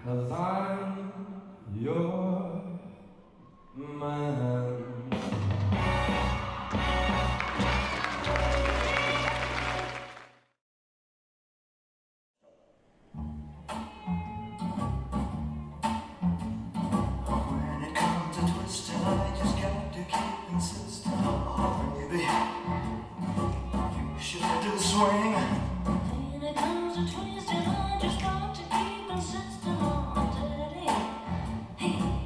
'cause I'm your man. When it comes to twisting, I just got to keep insisting. Oh, baby, you should do the swing. When it comes to twisting, I just got to keep insisting. Oh, daddy, hey.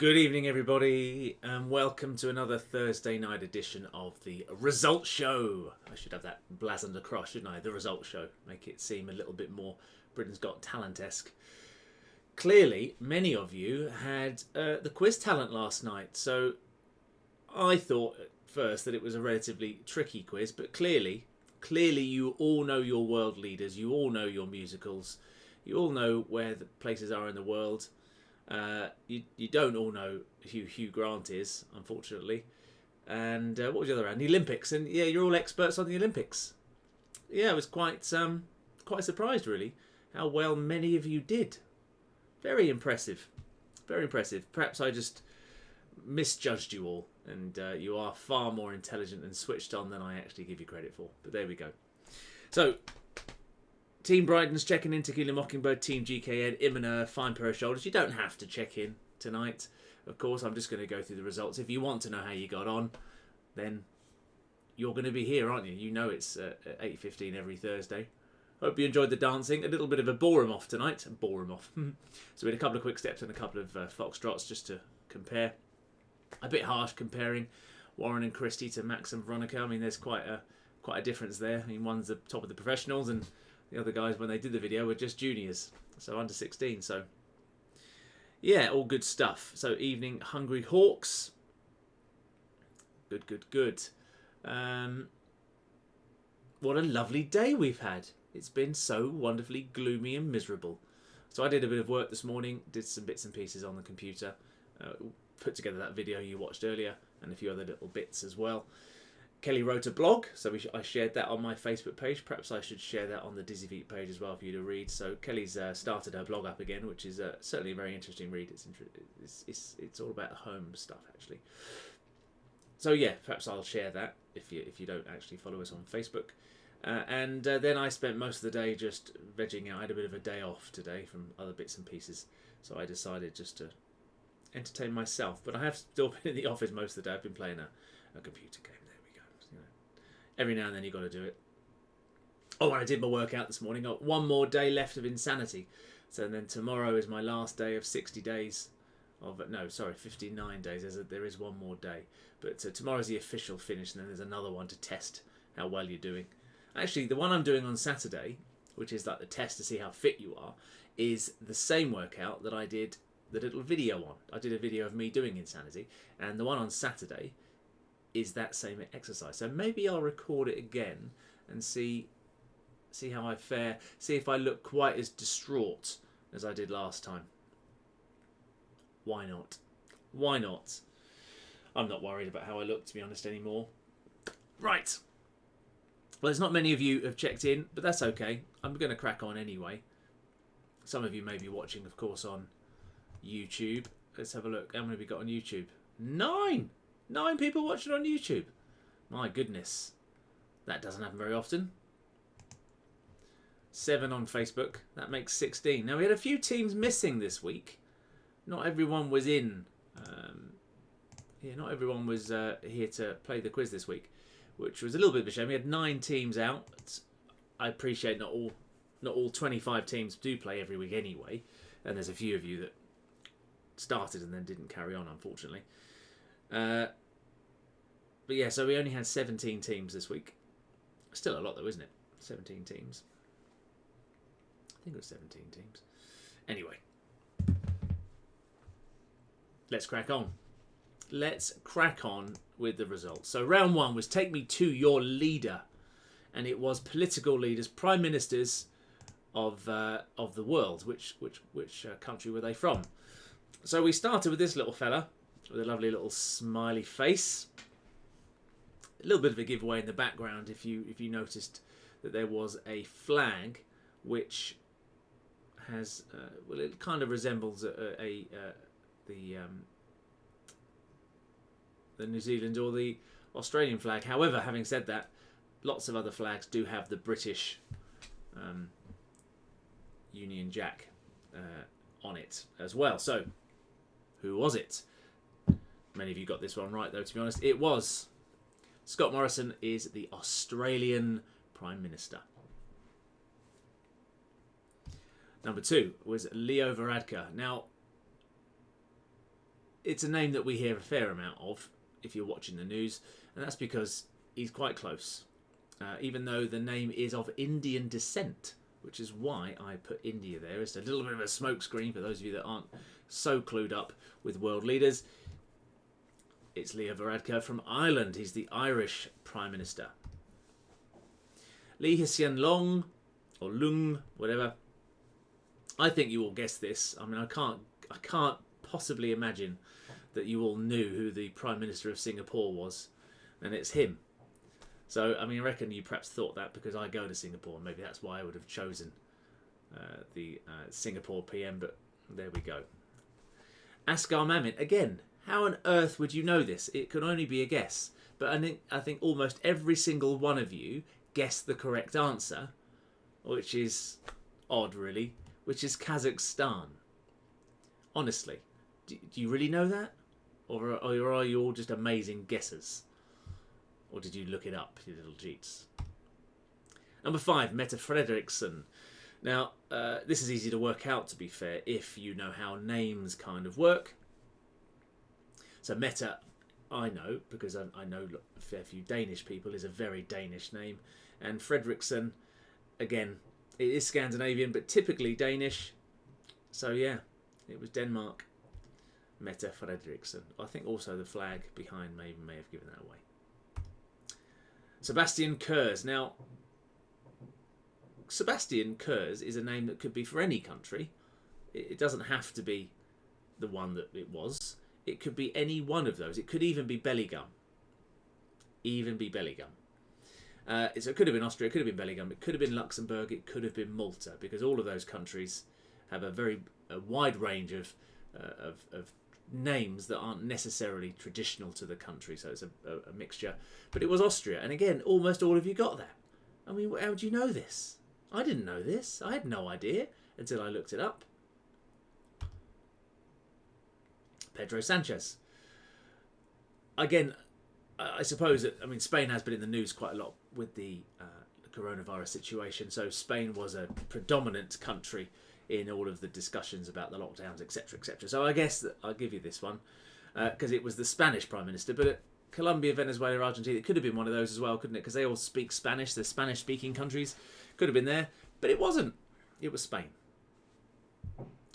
Good evening, everybody, and welcome to another Thursday night edition of the Result Show. I should have that blazoned across, shouldn't I? The Result Show. Make it seem a little bit more Britain's Got Talent-esque. Clearly, many of you had the quiz talent last night, so I thought at first that it was a relatively tricky quiz, but clearly you all know your world leaders, you all know your musicals, you all know where the places are in the world. You don't all know who Hugh Grant is, unfortunately. And what was the other round? The Olympics. And yeah, you're all experts on the Olympics. Yeah, I was quite surprised, really, how well many of you did. Very impressive. Very impressive. Perhaps I just misjudged you all, and you are far more intelligent and switched on than I actually give you credit for. But there we go. So, Team Bryden's checking in, Tequila Mockingbird, Team GKN, Imina, Fine Pair of Shoulders. You don't have to check in tonight. Of course, I'm just going to go through the results. If you want to know how you got on, then you're going to be here, aren't you? You know it's at 8:15 every Thursday. Hope you enjoyed the dancing. A little bit of a bore-em off tonight. Bore-em off. So we had a couple of quick steps and a couple of foxtrots just to compare. A bit harsh comparing Warren and Kristi to Max and Veronika. I mean, there's quite a difference there. I mean, one's the top of the professionals and the other guys, when they did the video, were just juniors, so under 16. So, yeah, all good stuff. So, evening, Hungry Hawks. Good. What a lovely day we've had. It's been so wonderfully gloomy and miserable. So, I did a bit of work this morning, did some bits and pieces on the computer, put together that video you watched earlier, and a few other little bits as well. Kelly wrote a blog, so I shared that on my Facebook page. Perhaps I should share that on the Dizzy Feet page as well for you to read. So Kelly's started her blog up again, which is certainly a very interesting read. It's all about home stuff, actually. So yeah, perhaps I'll share that if you don't actually follow us on Facebook. And then I spent most of the day just vegging out. I had a bit of a day off today from other bits and pieces, so I decided just to entertain myself. But I have still been in the office most of the day. I've been playing a computer game. Every now and then you've got to do it. Oh, and I did my workout this morning. Got one more day left of insanity. So then tomorrow is my last day of 60 days. 59 days. There is one more day. But tomorrow's the official finish, and then there's another one to test how well you're doing. Actually, the one I'm doing on Saturday, which is like the test to see how fit you are, is the same workout that I did the little video on. I did a video of me doing insanity, and the one on Saturday is that same exercise. So maybe I'll record it again and see how I fare. See if I look quite as distraught as I did last time. Why not? Why not? I'm not worried about how I look, to be honest, anymore. Right. Well, there's not many of you have checked in, but that's okay. I'm going to crack on anyway. Some of you may be watching, of course, on YouTube. Let's have a look. How many have we got on YouTube? 9! 9 people watching on YouTube. My goodness. That doesn't happen very often. 7 on Facebook. That makes 16. Now, we had a few teams missing this week. Not everyone was in. Not everyone was here to play the quiz this week, which was a little bit of a shame. We had 9 teams out. I appreciate not all 25 teams do play every week anyway. And there's a few of you that started and then didn't carry on, unfortunately. But yeah, so we only had 17 teams this week. Still a lot though, isn't it? 17 teams. I think it was 17 teams. Anyway. Let's crack on. Let's crack on with the results. So round 1 was Take Me to Your Leader. And it was political leaders, prime ministers of the world. Which country were they from? So we started with this little fella with a lovely little smiley face. A little bit of a giveaway in the background if you noticed that there was a flag which has it kind of resembles the New Zealand or the Australian flag. However, having said that, lots of other flags do have the British Union Jack on it as well. So, who was it? Many of you got this one right, though, to be honest. It was Scott Morrison is the Australian Prime Minister. Number 2 was Leo Varadkar. Now, it's a name that we hear a fair amount of if you're watching the news, and that's because he's quite close. Even though the name is of Indian descent, which is why I put India there. It's a little bit of a smokescreen for those of you that aren't so clued up with world leaders. It's Leo Varadkar from Ireland. He's the Irish Prime Minister. Lee Hsien Loong, or Lung, whatever. I think you all guessed this. I mean, I can't possibly imagine that you all knew who the Prime Minister of Singapore was, and it's him. So, I mean, I reckon you perhaps thought that because I go to Singapore, and maybe that's why I would have chosen the Singapore PM, but there we go. Asghar Mamit, again, how on earth would you know this? It could only be a guess, but I think almost every single one of you guessed the correct answer, which is odd, really, which is Kazakhstan. Honestly, do you really know that? Or are you all just amazing guessers? Or did you look it up, you little cheats? Number 5, Mette Frederiksen. Now, this is easy to work out, to be fair, if you know how names kind of work. So Mette, I know, because I know a fair few Danish people, is a very Danish name. And Frederiksen, again, it is Scandinavian, but typically Danish. So yeah, it was Denmark. Mette Frederiksen. I think also the flag behind may have given that away. Sebastian Kurz. Now, Sebastian Kurz is a name that could be for any country. It doesn't have to be the one that it was. It could be any one of those. It could even be Bellingham. So it could have been Austria, it could have been Bellingham, it could have been Luxembourg, it could have been Malta, because all of those countries have a wide range of names that aren't necessarily traditional to the country, so it's a mixture. But it was Austria, and again, almost all of you got that. I mean, how do you know this? I didn't know this. I had no idea until I looked it up. Pedro Sanchez. Again, I suppose that, I mean, Spain has been in the news quite a lot with the coronavirus situation, so Spain was a predominant country in all of the discussions about the lockdowns, etc., etc. So I guess that I'll give you this one, because it was the Spanish Prime Minister, but Colombia, Venezuela, Argentina, it could have been one of those as well, couldn't it? Because they all speak Spanish, the Spanish-speaking countries. Could have been there, but it wasn't. It was Spain.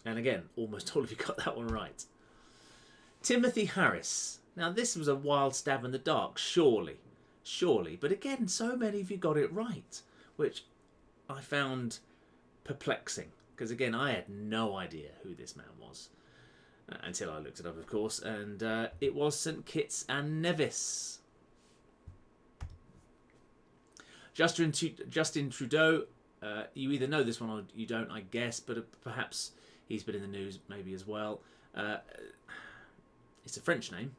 And again, almost all of you got that one right. Timothy Harris. Now, this was a wild stab in the dark, surely. But again, so many of you got it right, which I found perplexing. Because again, I had no idea who this man was. Until I looked it up, of course. And it was St Kitts and Nevis. Justin Trudeau. You either know this one or you don't, I guess. But perhaps he's been in the news maybe as well. It's a French name.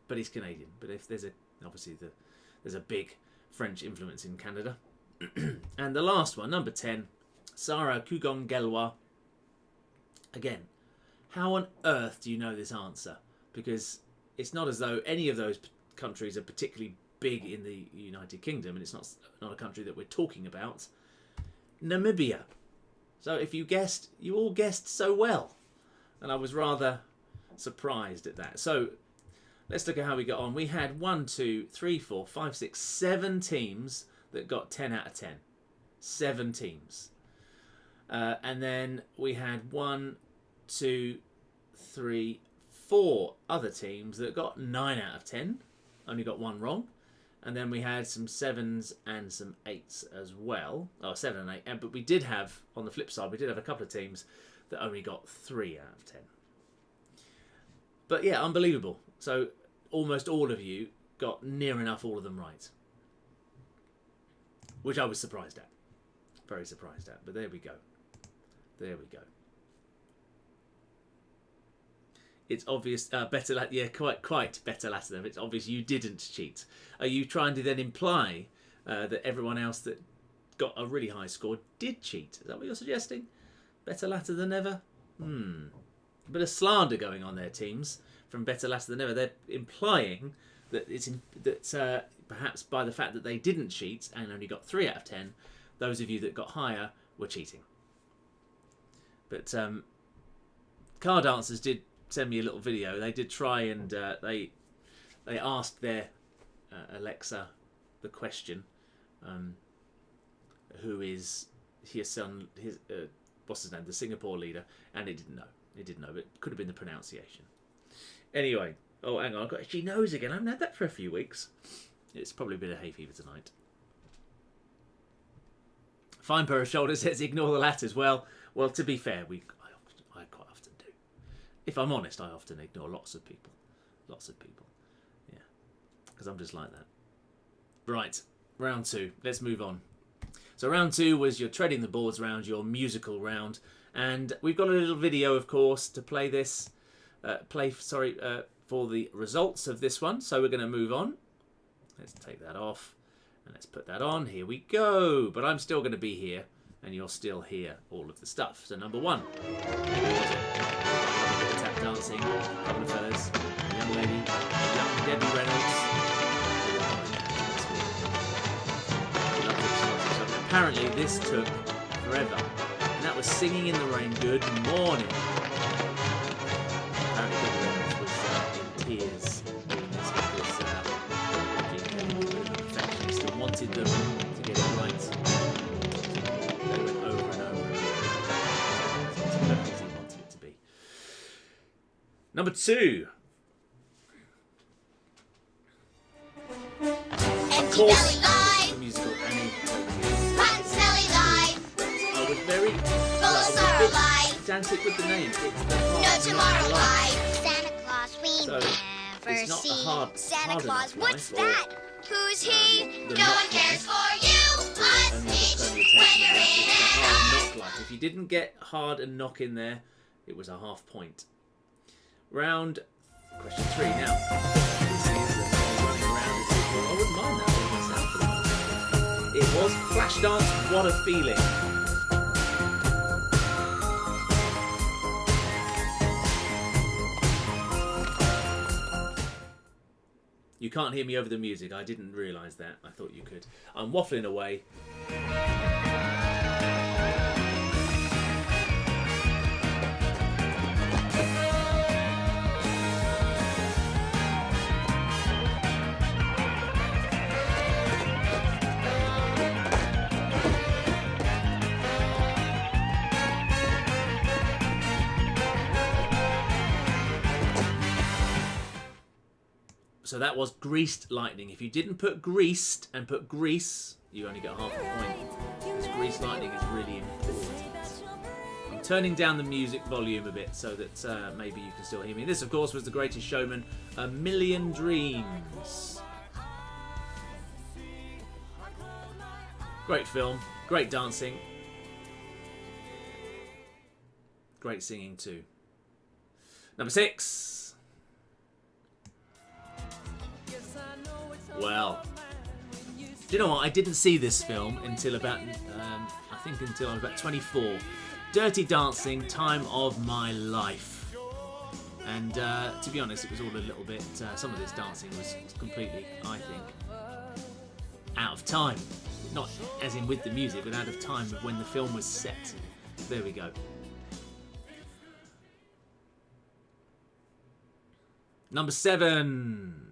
But he's Canadian. But if there's there's a big French influence in Canada. And the last one, number 10. Sarah Kugon-Gelwa. Again, how on earth do you know this answer? Because it's not as though any of those countries are particularly big in the United Kingdom, and it's not a country that we're talking about. Namibia. So if you guessed, you all guessed so well. And I was rather surprised at that. So let's look at how we got on. We had 7 teams that got 10 out of 10. 7 teams. And then we had 4 other teams that got 9 out of 10. Only got 1 wrong. And then we had some 7s and some 8s as well. Oh, 7 and 8. But we did have, on the flip side, we did have a couple of teams that only got 3 out of 10. But yeah, unbelievable. So almost all of you got near enough all of them right. Which I was surprised at. Very surprised at. But there we go. There we go. It's obvious, quite better latter than. It's obvious you didn't cheat. Are you trying to then imply that everyone else that got a really high score did cheat? Is that what you're suggesting? Better latter than ever? A bit of slander going on there, teams, from better latter than ever. They're implying that perhaps by the fact that they didn't cheat and only got 3 out of 10, those of you that got higher were cheating. But card answers did send me a little video. They did try and they asked their Alexa the question, who is his son, his what's his name, the Singapore leader, and it didn't know. It didn't know, but it could have been the pronunciation. Anyway, oh hang on, I've got itchy nose again. I haven't had that for a few weeks. It's probably a bit of hay fever tonight. Fine pair of shoulders says ignore the latters. Well, to be fair, I quite often do. If I'm honest, I often ignore lots of people. Yeah, because I'm just like that. Right, round 2. Let's move on. So round 2 was your treading the boards round, your musical round, and we've got a little video, of course, to play this. For the results of this one. So we're going to move on. Let's take that off and let's put that on. Here we go. But I'm still going to be here and you'll still hear all of the stuff. So number 1. Tap dancing. A couple of fellas. A young lady. Young Debbie Reynolds. Apparently this took forever. And that was Singing in the Rain. Good morning. Apparently Debbie Reynolds was in tears doing this because Gene was a perfectionist and wanted them to get it right. They went over and over and over. It's as perfect as he wanted it to be. Number 2. Of course, the musical Annie. I was very pedantic with the name. It's the No tomorrow life. Santa Claus we so never it's not see. a hard Santa Claus, enough what's life, or, that? Who's he? the No knock one cares life. for you. Only Us other each when you're permutation in of that. It's the and hard out. knock life. If you didn't get hard and knock in there, it was a half point. Round question 3 now. This is running around. I wouldn't mind that. It was Flashdance. What a feeling. You can't hear me over the music. I didn't realise that. I thought you could. I'm waffling away. So that was Greased Lightning. If you didn't put Greased and put Grease, you only get half a point. Because Greased Lightning is really important. I'm turning down the music volume a bit so that maybe you can still hear me. This, of course, was The Greatest Showman, A Million Dreams. Great film, great dancing. Great singing too. Number 6. Well, do you know what? I didn't see this film until about, until I was about 24. Dirty Dancing, Time of My Life. And to be honest, it was all a little bit, some of this dancing was completely, I think, out of time. Not as in with the music, but out of time with when the film was set. There we go. Number 7.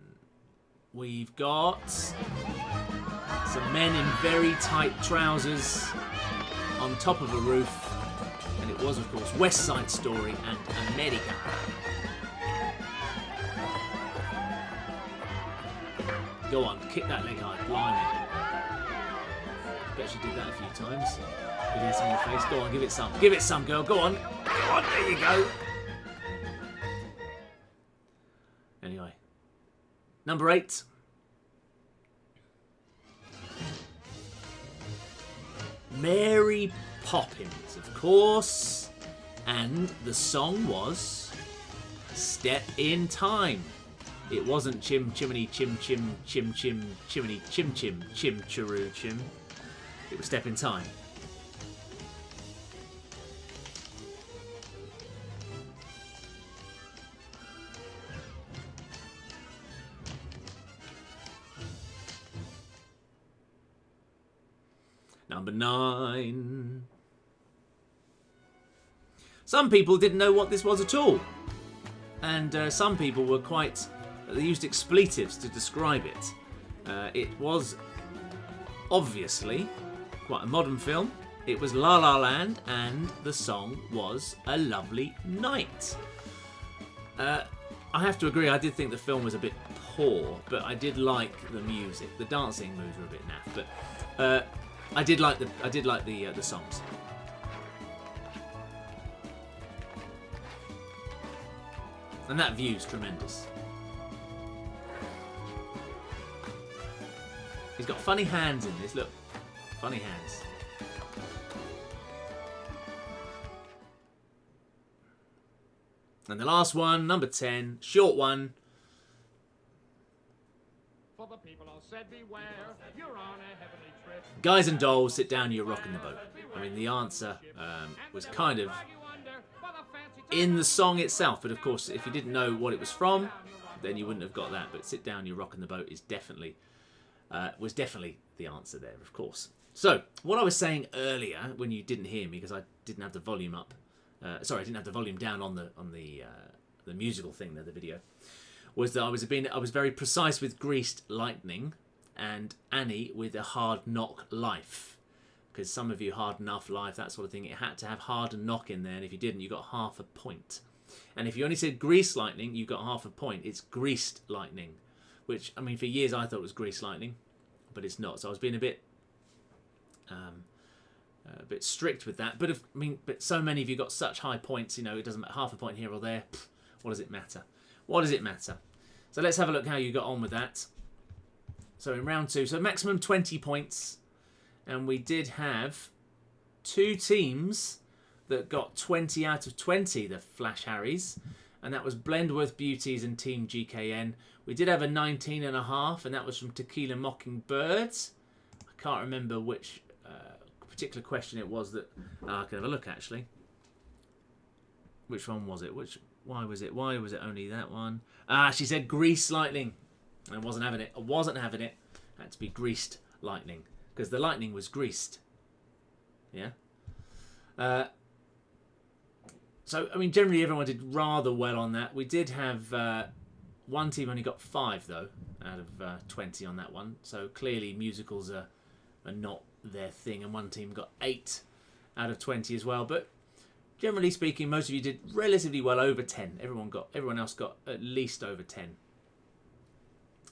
We've got some men in very tight trousers on top of a roof. And it was, of course, West Side Story and America. Go on, kick that leg high, blimey. I bet she did that a few times. With this on your face. Go on, give it some. Give it some, girl. Go on. Go on, there you go. Anyway. Number 8. Mary Poppins, of course. And the song was Step in Time. It wasn't chim chimney chim chim chim chim chimney chim chim chim chiroo chim. It was Step in Time. Number 9. Some people didn't know what this was at all. and some people were they used expletives to describe it. It was obviously quite a modern film. It was La La Land, and the song was A Lovely Night. I have to agree, I did think the film was a bit poor, but I did like the music. The dancing moves were a bit naff, but I did like the songs. And that view's tremendous. He's got funny hands in this, look. Funny hands. And the last one, number 10, short one. For the people I said beware, you're on a heavenly trip. Guys and dolls, sit down, you're rocking the boat. I mean, the answer was kind of in the song itself, but of course, if you didn't know what it was from, then you wouldn't have got that. But sit down, you're rocking the boat is definitely was definitely the answer there, of course. So, what I was saying earlier, when you didn't hear me because I didn't have the volume up, I didn't have the volume down on the musical thing there, the video, was that I was very precise with Greased Lightning and Annie with A Hard Knock Life. Because some of you, Hard Enough Life, that sort of thing, it had to have Hard Knock in there, and if you didn't, you got half a point. And if you only said Greased Lightning, you got half a point. It's Greased Lightning, which, I mean, for years I thought it was Greased Lightning, but it's not. So I was being a bit strict with that. But but so many of you got such high points, you know, it doesn't matter, half a point here or there. What does it matter? What does it matter? So let's have a look how you got on with that. So in round 2, so maximum 20 points. And we did have 2 teams that got 20 out of 20, the Flash Harrys. And that was Blendworth Beauties and Team GKN. We did have a 19.5, and that was from Tequila Mockingbirds. I can't remember which particular question it was that... I can have a look, actually. Which one was it? Why was it only that one? She said Greased Lightning. I wasn't having it. It had to be Greased Lightning. Because the lightning was greased. Yeah? So, I mean, generally everyone did rather well on that. We did have one team only got 5, though, out of 20 on that one. So, clearly musicals are not their thing. And one team got 8 out of 20 as well. But generally speaking, most of you did relatively well, over 10. Everyone else got at least over 10.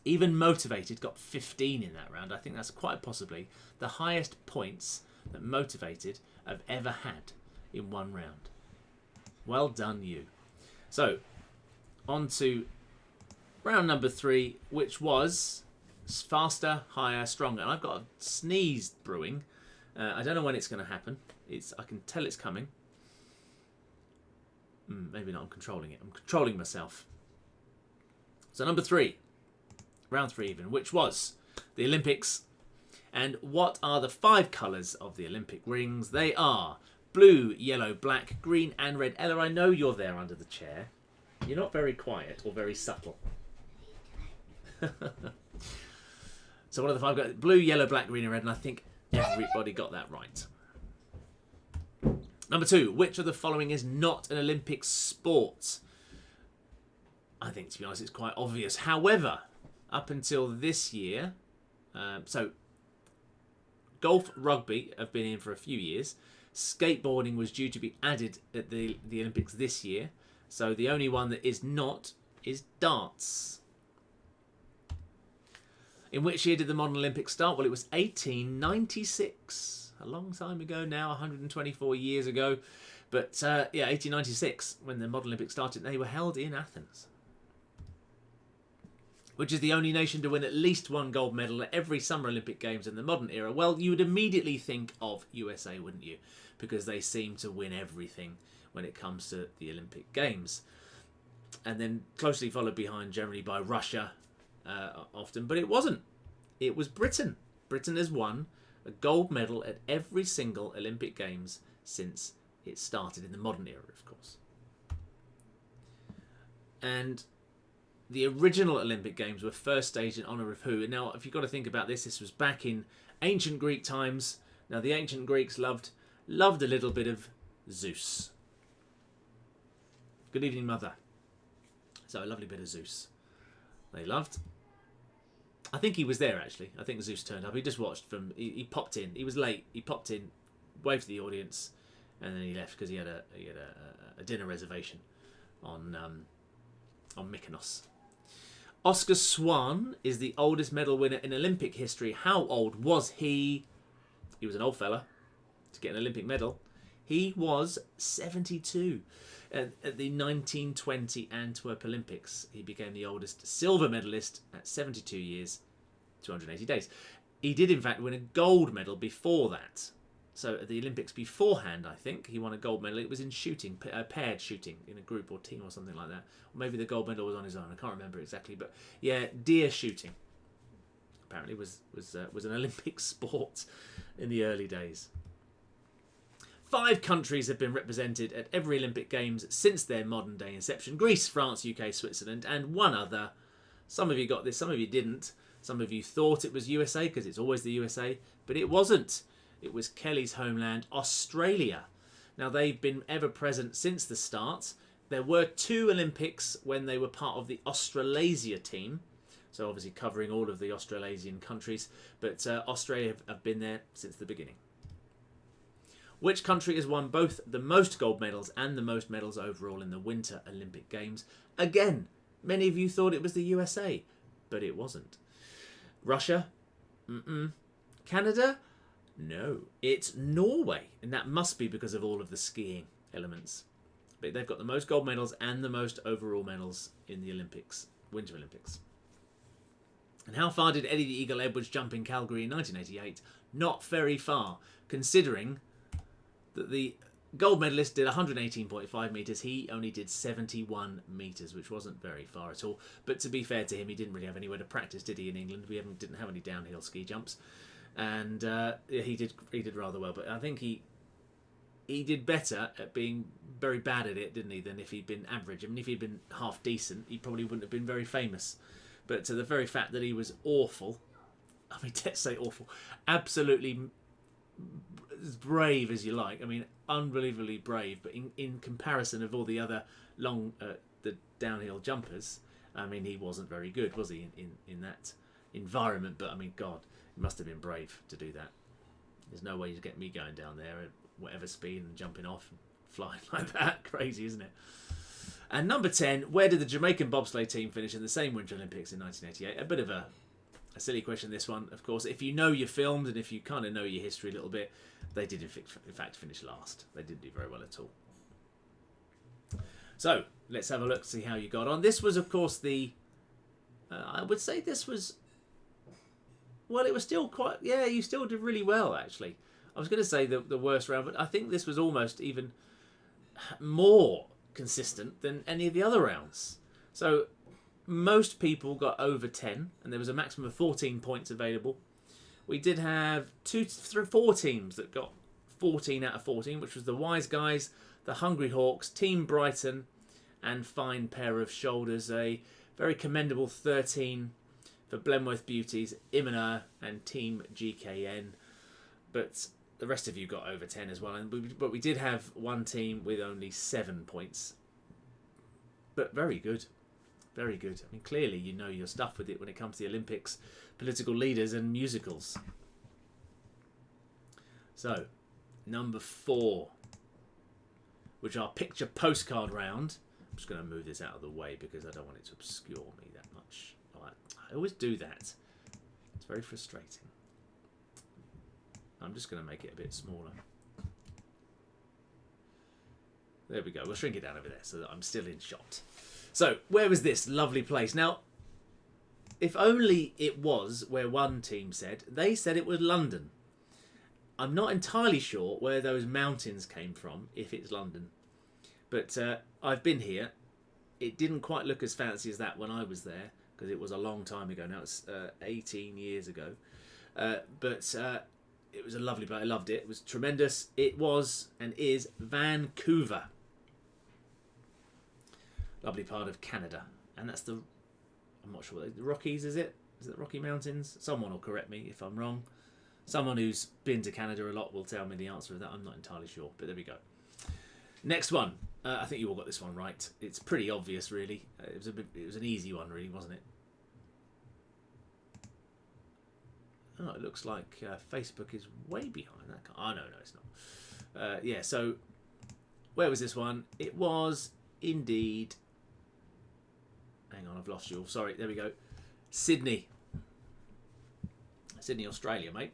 Even Motivated got 15 in that round. I think that's quite possibly the highest points that Motivated have ever had in one round. Well done, you. So, on to round number 3, which was faster, higher, stronger. And I've got a sneeze brewing. I don't know when it's going to happen. I can tell it's coming. Maybe not. I'm controlling it. I'm controlling myself. So, number 3. Round 3 even, which was the Olympics. And what are the 5 colours of the Olympic rings? They are blue, yellow, black, green and red. Ella, I know you're there under the chair. You're not very quiet or very subtle. So what are the 5 colours? Blue, yellow, black, green and red. And I think everybody got that right. Number 2, which of the following is not an Olympic sport? I think, to be honest, it's quite obvious. However, up until this year, so golf, rugby have been in for a few years. Skateboarding was due to be added at the Olympics this year. So the only one that is not is darts. In which year did the modern Olympics start? Well, it was 1896. A long time ago now, 124 years ago. But 1896, when the modern Olympics started, they were held in Athens. Which is the only nation to win at least 1 gold medal at every Summer Olympic Games in the modern era. Well, you would immediately think of USA, wouldn't you? Because they seem to win everything when it comes to the Olympic Games. And then closely followed behind generally by Russia often. But it wasn't. It was Britain. Britain has won a gold medal at every single Olympic Games since it started in the modern era, of course. And the original Olympic Games were first staged in honour of who? Now, if you've got to think about this, this was back in ancient Greek times. Now, the ancient Greeks loved a little bit of Zeus. Good evening, Mother. So a lovely bit of Zeus. They loved. I think he was there actually. I think Zeus turned up. He just watched from. He popped in. He was late. He popped in, waved to the audience, and then he left because he had a dinner reservation on Mykonos. Oscar Swan is the oldest medal winner in Olympic history. How old was he? He was an old fella to get an Olympic medal. He was 72. At the 1920 Antwerp Olympics, he became the oldest silver medalist at 72 years, 280 days. He did, in fact, win a gold medal before that. So at the Olympics beforehand, I think, he won a gold medal. It was in shooting, paired shooting, in a group or team or something like that. Or maybe the gold medal was on his own. I can't remember exactly. But yeah, deer shooting apparently was an Olympic sport in the early days. 5 countries have been represented at every Olympic Games since their modern day inception. Greece, France, UK, Switzerland, and one other. Some of you got this, some of you didn't. Some of you thought it was USA because it's always the USA, but it wasn't. It was Kelly's homeland, Australia. Now, they've been ever present since the start. There were 2 Olympics when they were part of the Australasia team. So obviously covering all of the Australasian countries. But Australia have been there since the beginning. Which country has won both the most gold medals and the most medals overall in the Winter Olympic Games? Again, many of you thought it was the USA, but it wasn't. Russia? Mm-mm. Canada? No. It's Norway, and that must be because of all of the skiing elements. But they've got the most gold medals and the most overall medals in the Olympics, Winter Olympics. And how far did Eddie the Eagle Edwards jump in Calgary in 1988? Not very far, considering that the gold medalist did 118.5 metres. He only did 71 metres, which wasn't very far at all. But to be fair to him, he didn't really have anywhere to practice, did he, in England? We didn't have any downhill ski jumps. And he did rather well. But I think he did better at being very bad at it, didn't he, than if he'd been average. I mean, if he'd been half decent, he probably wouldn't have been very famous. But to the very fact that he was awful, I mean, let's say awful, absolutely as brave as you like. I mean, unbelievably brave. But in comparison of all the other the downhill jumpers, I mean, he wasn't very good, was he, in that environment? But I mean, God, he must have been brave to do that. There's no way to get me going down there at whatever speed and jumping off and flying like that. Crazy, isn't it? And number 10, where did the Jamaican bobsleigh team finish in the same Winter Olympics in 1988? A bit of a silly question, this one, of course. If you know your films and if you kind of know your history a little bit, they did in fact finish last. They didn't do very well at all. So let's have a look to see how you got on. This was, of course, the I would say this was, well, it was still quite, yeah, you still did really well, actually. I was going to say the worst round, but I think this was almost even more consistent than any of the other rounds. So most people got over 10, and there was a maximum of 14 points available. We did have 4 teams that got 14 out of 14, which was the Wise Guys, the Hungry Hawks, Team Brighton, and Fine Pair of Shoulders. A very commendable 13 for Blenworth Beauties, Imina, and Team GKN. But the rest of you got over 10 as well. But we did have one team with only 7 points. But very good. Very good. I mean, clearly you know your stuff with it when it comes to the Olympics, political leaders and musicals. So, number 4, which are picture postcard round. I'm just going to move this out of the way because I don't want it to obscure me that much. I always do that. It's very frustrating. I'm just going to make it a bit smaller. There we go. We'll shrink it down over there so that I'm still in shot. So, where was this lovely place? Now, if only it was where one team said, they said it was London. I'm not entirely sure where those mountains came from, if it's London. But I've been here. It didn't quite look as fancy as that when I was there, because it was a long time ago. Now it's 18 years ago. But it was a lovely place. I loved it. It was tremendous. It was and is Vancouver. Lovely part of Canada. And that's the, I'm not sure, the Rockies, is it? Is it the Rocky Mountains? Someone will correct me if I'm wrong. Someone who's been to Canada a lot will tell me the answer to that. I'm not entirely sure, but there we go. Next one. I think you all got this one right. It's pretty obvious, really. It was an easy one, really, wasn't it? Oh, it looks like Facebook is way behind that. Oh, no, it's not. Yeah, so where was this one? It was indeed... Hang on, I've lost you all. Sorry, there we go. Sydney, Australia, mate.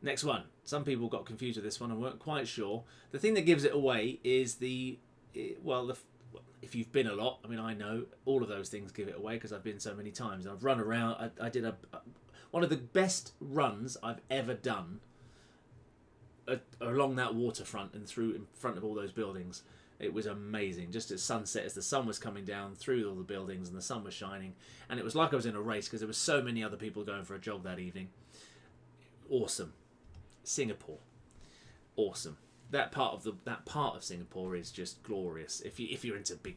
Next one. Some people got confused with this one and weren't quite sure. The thing that gives it away is if you've been a lot, I mean, I know all of those things give it away because I've been so many times. I've run around. I did one of the best runs I've ever done along that waterfront and through in front of all those buildings. It was amazing. Just at sunset, as the sun was coming down through all the buildings and the sun was shining, and it was like I was in a race because there were so many other people going for a jog that evening. Awesome. Singapore, awesome. That part of Singapore is just glorious. If you're into big,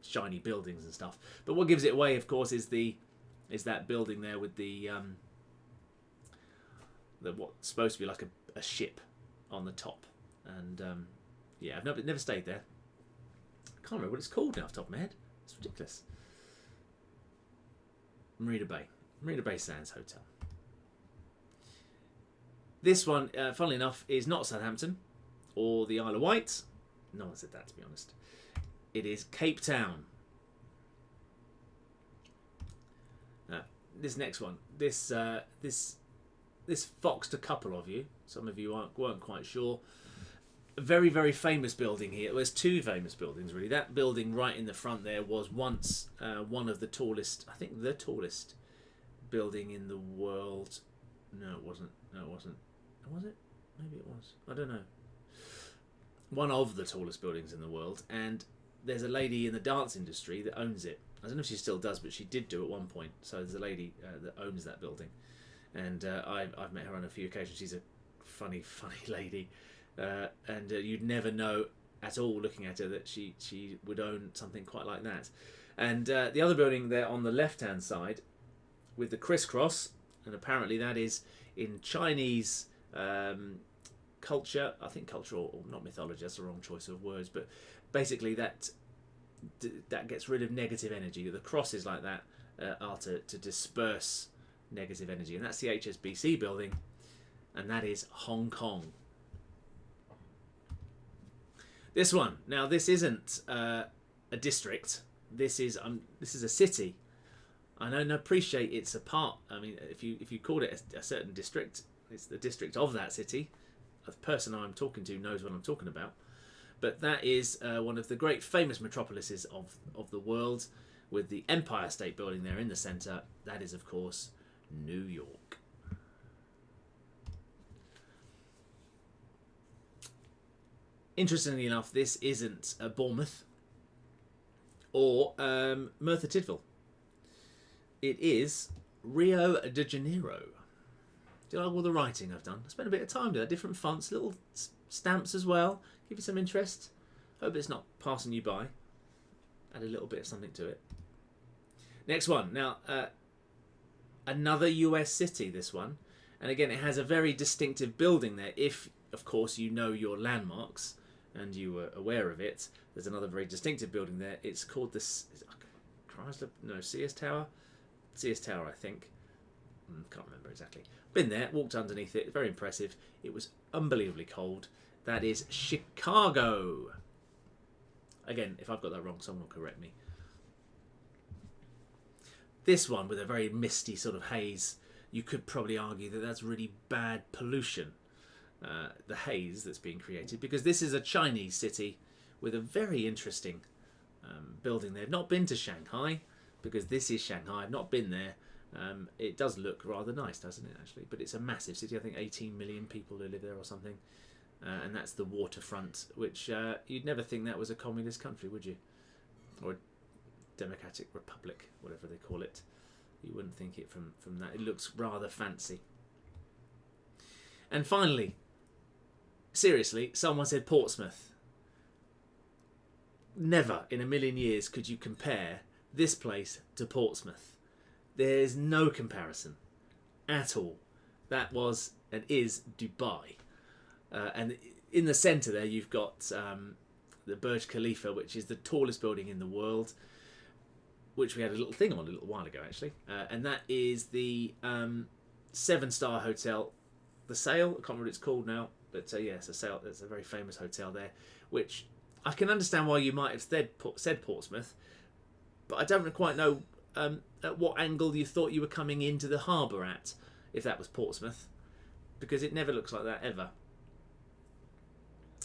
shiny buildings and stuff. But what gives it away, of course, is that building there with the what's supposed to be like a ship on the top. And yeah, I've never stayed there. I can't remember what it's called now off the top of my head. It's ridiculous. Marina Bay Sands Hotel. This one, funnily enough, is not Southampton or the Isle of Wight. No one said that, to be honest. It is Cape Town. This next one, this foxed a couple of you. Some of you weren't quite sure. A very, very famous building here. There's two famous buildings, really. That building right in the front there was once one of the tallest, I think the tallest building in the world. No, it wasn't. Was it? Maybe it was. I don't know. One of the tallest buildings in the world. And there's a lady in the dance industry that owns it. I don't know if she still does, but she did do at one point. So there's a lady that owns that building. And I've met her on a few occasions. She's a funny lady. And you'd never know at all looking at her that she would own something quite like that. And the other building there on the left-hand side with the crisscross, and apparently that is in Chinese culture, I think cultural, or not mythology, that's the wrong choice of words, but basically that gets rid of negative energy. The crosses like that are to disperse negative energy, and that's the HSBC building, and that is Hong Kong. This one, now this isn't a district, this is a city. I know and appreciate it's a part. I mean, if you called it a certain district, it's the district of that city. The person I'm talking to knows what I'm talking about. But that is one of the great famous metropolises of the world, with the Empire State Building there in the centre. That is, of course, New York. Interestingly enough, this isn't Bournemouth or Merthyr Tydfil. It is Rio de Janeiro. Do you like all the writing I've done? I spent a bit of time doing that. Different fonts, little stamps as well. Give you some interest. Hope it's not passing you by. Add a little bit of something to it. Next one. Now, another US city, this one. And again, it has a very distinctive building there. If, of course, you know your landmarks and you were aware of it, there's another very distinctive building there. It's called Sears Tower? Sears Tower, I think. Can't remember exactly. Been there, walked underneath it. Very impressive. It was unbelievably cold. That is Chicago. Again, if I've got that wrong, someone will correct me. This one with a very misty sort of haze, you could probably argue that that's really bad pollution, the haze that's being created, because this is a Chinese city with a very interesting building there. I've not been to Shanghai, because this is Shanghai. I've not been there. It does look rather nice, doesn't it, actually? But it's a massive city. I think 18 million people who live there or something. And that's the waterfront, which you'd never think that was a communist country, would you? Or a democratic republic, whatever they call it. You wouldn't think it from that. It looks rather fancy. And finally, seriously, someone said Portsmouth. Never in a million years could you compare this place to Portsmouth. There's no comparison at all. That was and is Dubai. And in the centre there you've got the Burj Khalifa, which is the tallest building in the world, which we had a little thing on a little while ago, actually. And that is the 7-star hotel, the Sale. I can't remember what it's called now, but yeah, it's a Sale. It's a very famous hotel there, which I can understand why you might have said Portsmouth, but I don't quite know at what angle you thought you were coming into the harbour at, if that was Portsmouth, because it never looks like that ever.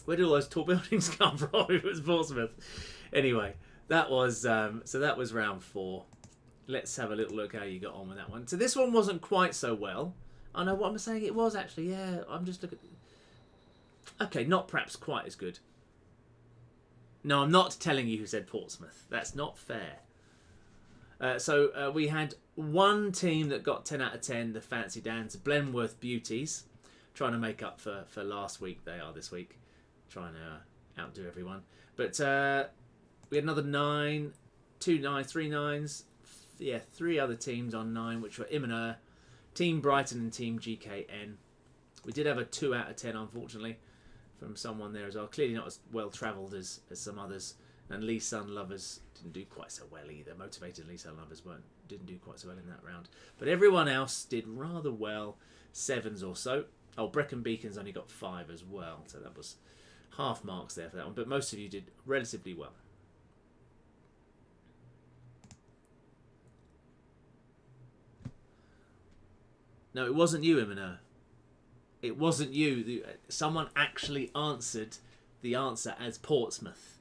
Where did all those tall buildings come from if it was Portsmouth? Anyway, that was so that was round 4. Let's have a little look how you got on with that one. So this one wasn't quite so well. I know what I'm saying. It was actually, yeah. I'm just looking. Okay, not perhaps quite as good. No, I'm not telling you who said Portsmouth. That's not fair. So we had one team that got 10 out of 10, the Fancy Dans, Blenworth Beauties, trying to make up for last week. They are this week, trying to outdo everyone. But we had another 9, 2 9s, 3 9s. Yeah, 3 other teams on 9, which were Imanur, Team Brighton and Team GKN. We did have a 2 out of 10, unfortunately, from someone there as well. Clearly not as well travelled as some others. And Lee Sun Lovers didn't do quite so well either. Motivated Lee Sun Lovers didn't do quite so well in that round. But everyone else did rather well, 7s or so. Oh, Brecon Beacons only got 5 as well, so that was half marks there for that one. But most of you did relatively well. No, it wasn't you, Imanur. It wasn't you. Someone actually answered the answer as Portsmouth.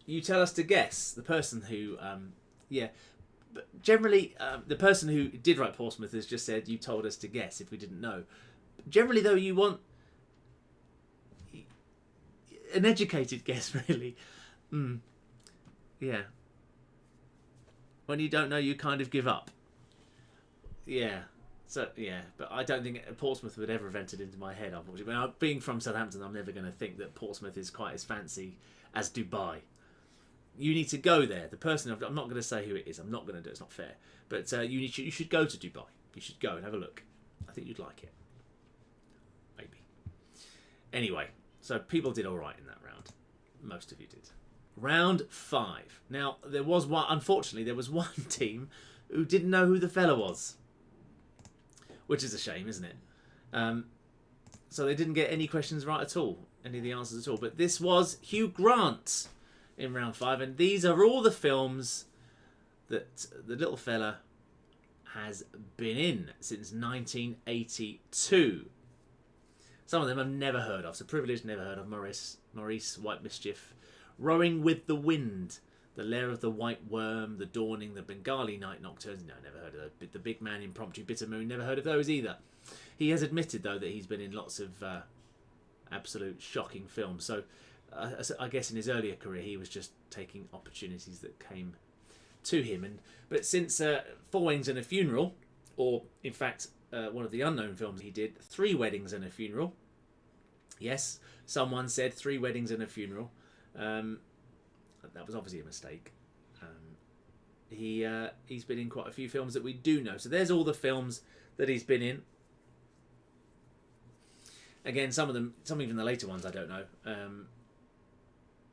You tell us to guess. The person who, yeah. But generally, the person who did write Portsmouth has just said, you told us to guess if we didn't know. Generally, though, you want an educated guess, really. Yeah. When you don't know, you kind of give up. Yeah. So, yeah. But I don't think Portsmouth would ever have entered into my head, unfortunately. Being from Southampton, I'm never going to think that Portsmouth is quite as fancy as Dubai. You need to go there. The person, I'm not going to say who it is. I'm not going to do it. It's not fair. But you should go to Dubai. You should go and have a look. I think you'd like it. Maybe. Anyway, so people did all right in that round. Most of you did. Round 5. Now, unfortunately, there was one team who didn't know who the fella was. Which is a shame, isn't it? So they didn't get any questions right at all. Any of the answers at all. But this was Hugh Grant in round 5, and these are all the films that the little fella has been in since 1982. Some of them I've never heard of. So Privileged, never heard of. Maurice, White Mischief, Rowing with the Wind, The Lair of the White Worm, The Dawning, The Bengali Night Nocturnes. No, never heard of those. The Big Man, Impromptu, Bitter Moon, never heard of those either. He has admitted, though, that he's been in lots of absolute shocking films. So I guess in his earlier career he was just taking opportunities that came to him. But since 4 Weddings and a Funeral, or in fact one of the unknown films he did, 3 Weddings and a Funeral. Yes, someone said 3 Weddings and a Funeral. That was obviously a mistake. He's been in quite a few films that we do know. So there's all the films that he's been in. Again, some even the later ones I don't know.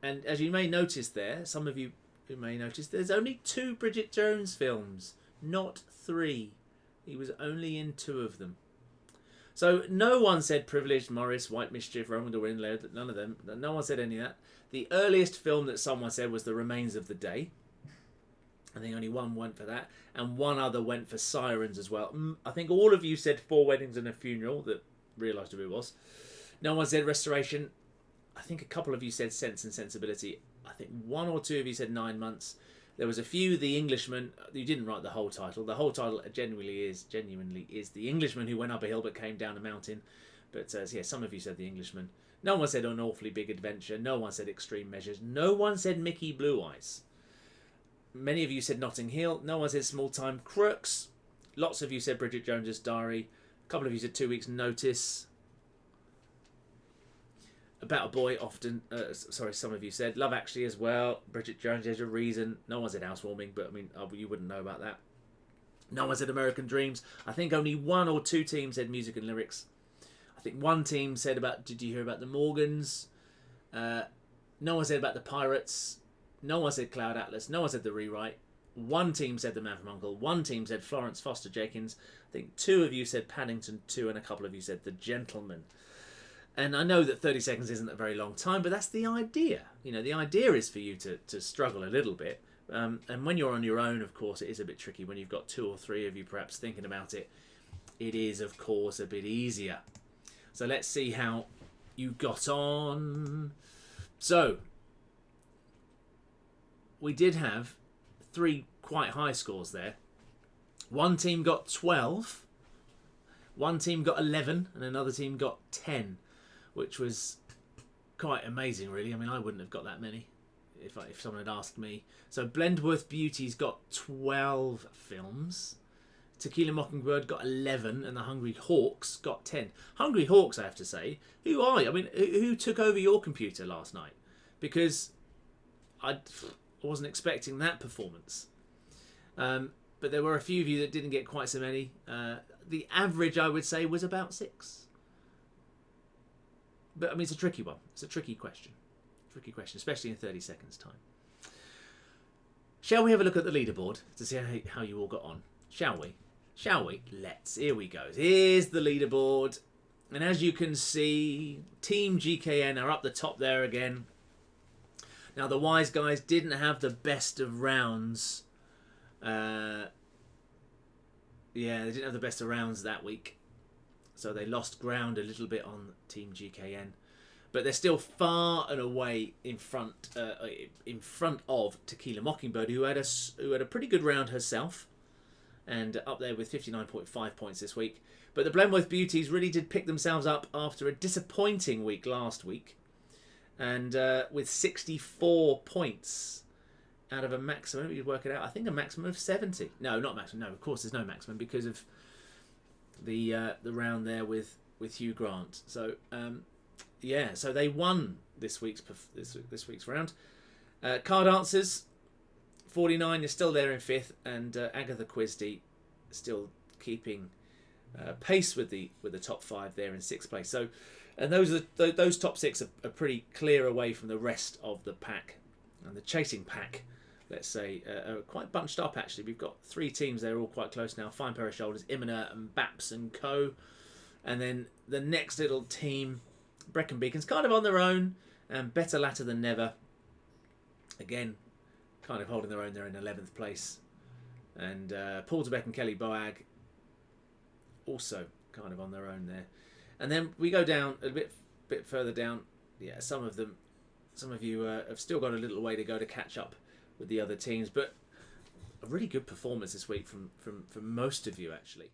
And as you may notice there, some of you who may notice, there's only 2 Bridget Jones films, not 3. He was only in 2 of them. So no one said Privileged, Morris, White Mischief, Roman the Wind, none of them. No one said any of that. The earliest film that someone said was The Remains of the Day. I think only one went for that. And one other went for Sirens as well. I think all of you said 4 Weddings and a Funeral, that realised who it was. No one said Restoration. I think a couple of you said Sense and Sensibility. I think 1 or 2 of you said 9 Months. There was a few, The Englishman. You didn't write the whole title. The whole title genuinely is The Englishman Who Went Up a Hill But Came Down a Mountain. But yeah, some of you said The Englishman. No one said An Awfully Big Adventure. No one said Extreme Measures. No one said Mickey Blue Eyes. Many of you said Notting Hill. No one said Small Time Crooks. Lots of you said Bridget Jones's Diary. A couple of you said 2 Weeks Notice. About a Boy, often. Some of you said Love Actually as well. Bridget Jones, There's a Reason. No one said Housewarming, but I mean, you wouldn't know about that. No one said American Dreams. I think only 1 or 2 teams said Music and Lyrics. I think one team said about, did you hear about the Morgans? No one said about the Pirates. No one said Cloud Atlas. No one said the Rewrite. One team said the Man from U.N.C.L.E. One team said Florence Foster Jenkins. I think 2 of you said Paddington 2 and a couple of you said The Gentleman. And I know that 30 seconds isn't a very long time, but that's the idea. You know, the idea is for you to struggle a little bit. And when you're on your own, of course, it is a bit tricky. When you've got 2 or 3 of you perhaps thinking about it, it is, of course, a bit easier. So let's see how you got on. So, we did have 3 quite high scores there. One team got 12, one team got 11, and another team got 10, which was quite amazing, really. I mean, I wouldn't have got that many if someone had asked me. So Blendworth Beauties got 12 films. Tequila Mockingbird got 11, and the Hungry Hawks got 10. Hungry Hawks, I have to say, who are you? I mean, who took over your computer last night? Because I wasn't expecting that performance. But there were a few of you that didn't get quite so many. The average, I would say, was about 6. But, I mean, it's a tricky one. It's a tricky question. Tricky question, especially in 30 seconds' time. Shall we have a look at the leaderboard to see how you all got on? Shall we? Shall we? Let's. Here we go. Here's the leaderboard. And as you can see, Team GKN are up the top there again. Now, the Wise Guys didn't have the best of rounds. Yeah, they didn't have the best of rounds that week. So they lost ground a little bit on Team GKN. But they're still far and away in front of Tequila Mockingbird, who had a pretty good round herself. And up there with 59.5 points this week. But the Blendworth Beauties really did pick themselves up after a disappointing week last week. And with 64 points out of a maximum, you work it out, I think a maximum of 70. No, not maximum. No, of course there's no maximum because of the round there with Hugh Grant. So yeah, so they won this week's round. Card Answers 49 is still there in 5th, and Agatha Quisdy still keeping pace with the top 5 there in 6th place. So, and those top 6 are pretty clear away from the rest of the pack, and the chasing pack, let's say, are quite bunched up actually. We've got 3 teams there, all quite close now. Fine Pair of Shoulders, Imina and Baps and Co. And then the next little team, Brecon Beacon's kind of on their own, and Better Latter Than Never. Again, kind of holding their own there in 11th place. And Paul Debeck and Kelly Boag also kind of on their own there. And then we go down a bit further down. Yeah, some of you have still got a little way to go to catch up with the other teams, but a really good performance this week from most of you actually.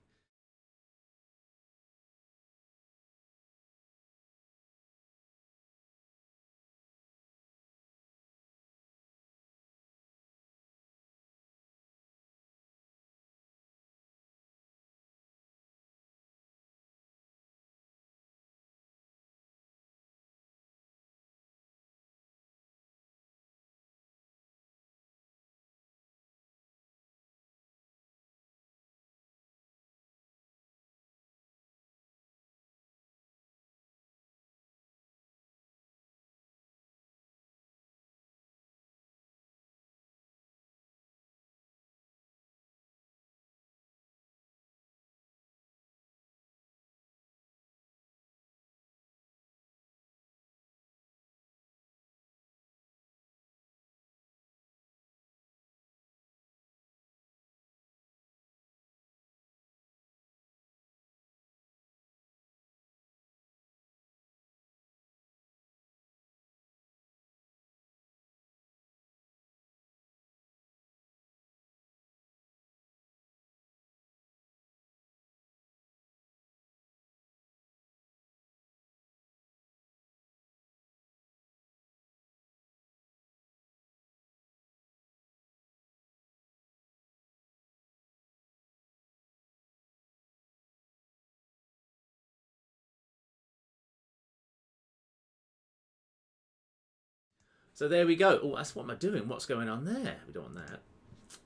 So there we go. Oh, that's what am I doing? What's going on there? We don't want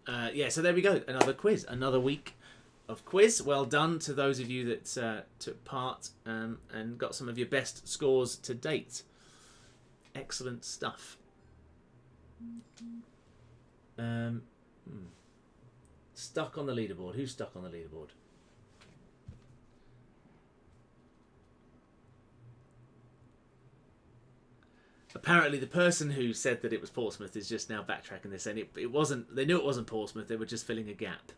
that. Yeah, so there we go. Another quiz. Another week of quiz. Well done to those of you that took part and got some of your best scores to date. Excellent stuff. Stuck on the leaderboard. Who's stuck on the leaderboard? Apparently the person who said that it was Portsmouth is just now backtracking this, and it wasn't. They knew it wasn't Portsmouth. They were just filling a gap.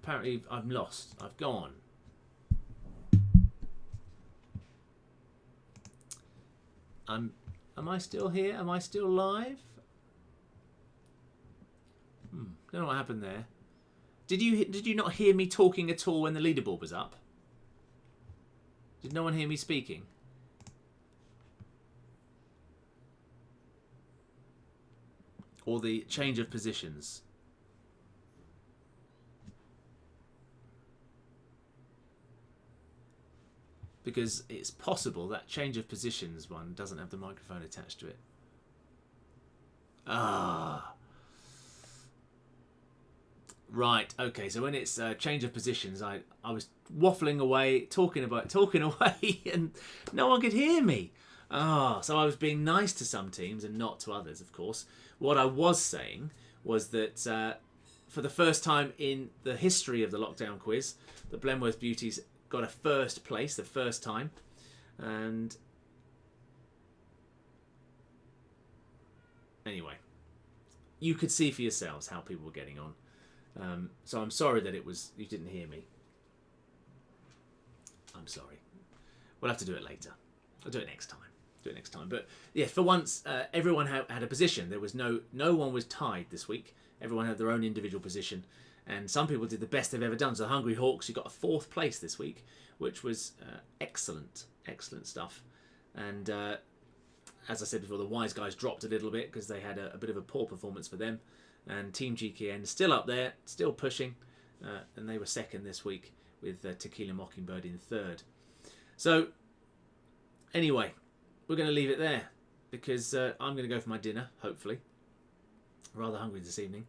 Apparently I'm lost. I've gone. Am I still here? Am I still live? Don't know what happened there. Did you not hear me talking at all when the leaderboard was up? Did no one hear me speaking? Or the change of positions? Because it's possible that change of positions one doesn't have the microphone attached to it. Right, okay, so when it's change of positions, I was waffling away, talking away, and no one could hear me. So I was being nice to some teams and not to others, of course. What I was saying was that for the first time in the history of the lockdown quiz, the Blenworth Beauties got a first place, the first time. And anyway, you could see for yourselves how people were getting on. So I'm sorry that you didn't hear me. I'm sorry. We'll have to do it later. I'll do it next time. But yeah, for once, everyone had a position. There was no one was tied this week. Everyone had their own individual position, and some people did the best they've ever done. So the Hungry Hawks, you got a 4th place this week, which was excellent stuff. And as I said before, the Wise Guys dropped a little bit because they had a bit of a poor performance for them. And Team GKN still up there, still pushing, and they were 2nd this week with Tequila Mockingbird in 3rd. So anyway, we're going to leave it there because I'm going to go for my dinner, hopefully. Rather hungry this evening.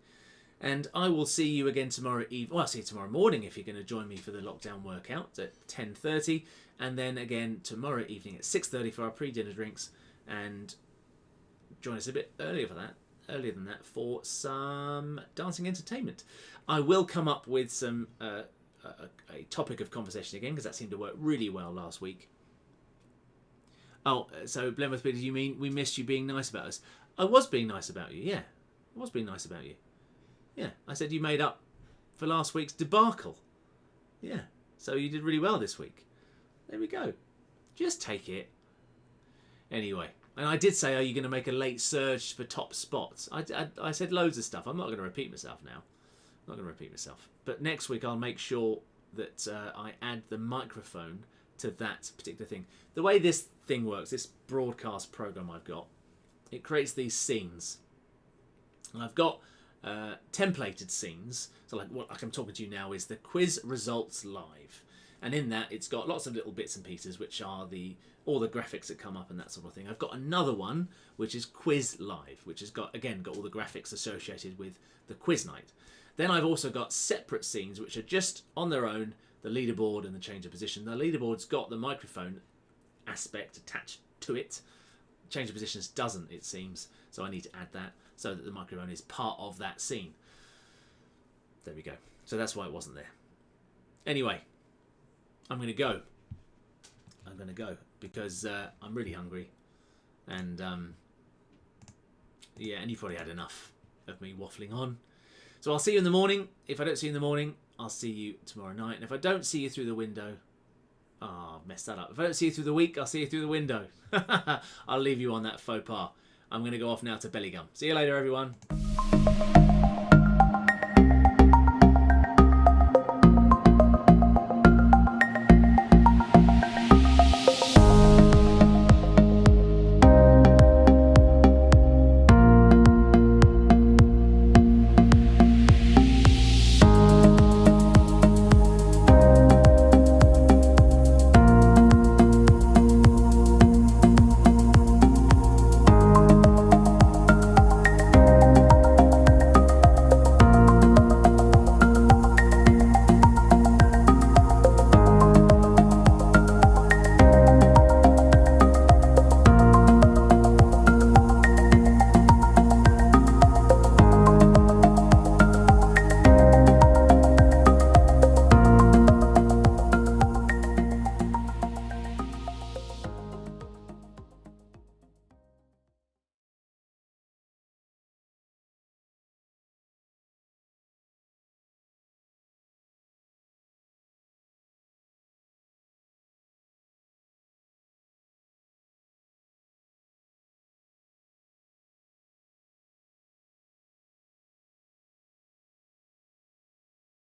And I will see you again tomorrow evening. Well, I'll see you tomorrow morning if you're going to join me for the lockdown workout at 10:30. And then again tomorrow evening at 6:30 for our pre-dinner drinks. And join us a bit earlier than that for some dancing entertainment. I will come up with some a topic of conversation again because that seemed to work really well last week. Oh, so Blenworth, do you mean we missed you being nice about us? I was being nice about you, yeah. I was being nice about you. Yeah, I said you made up for last week's debacle. Yeah, so you did really well this week. There we go. Just take it. Anyway, and I did say, are you going to make a late surge for top spots? I said loads of stuff. I'm not going to repeat myself now. I'm not going to repeat myself. But next week I'll make sure that I add the microphone to that particular thing. The way this thing works, this broadcast program I've got, it creates these scenes. And I've got templated scenes. So like what I'm talking to you now is the quiz results live. And in that, it's got lots of little bits and pieces, which are all the graphics that come up and that sort of thing. I've got another one, which is Quiz Live, which has got all the graphics associated with the quiz night. Then I've also got separate scenes, which are just on their own, the leaderboard and the change of position. The leaderboard's got the microphone aspect attached to it. Change of positions doesn't, it seems. So I need to add that so that the microphone is part of that scene. There we go. So that's why it wasn't there. Anyway, I'm going to go. Because I'm really hungry. And yeah, and you've probably had enough of me waffling on. So I'll see you in the morning. If I don't see you in the morning, I'll see you tomorrow night. And if I don't see you through the window, I've messed that up. If I don't see you through the week, I'll see you through the window. I'll leave you on that faux pas. I'm going to go off now to Belly Gum. See you later, everyone.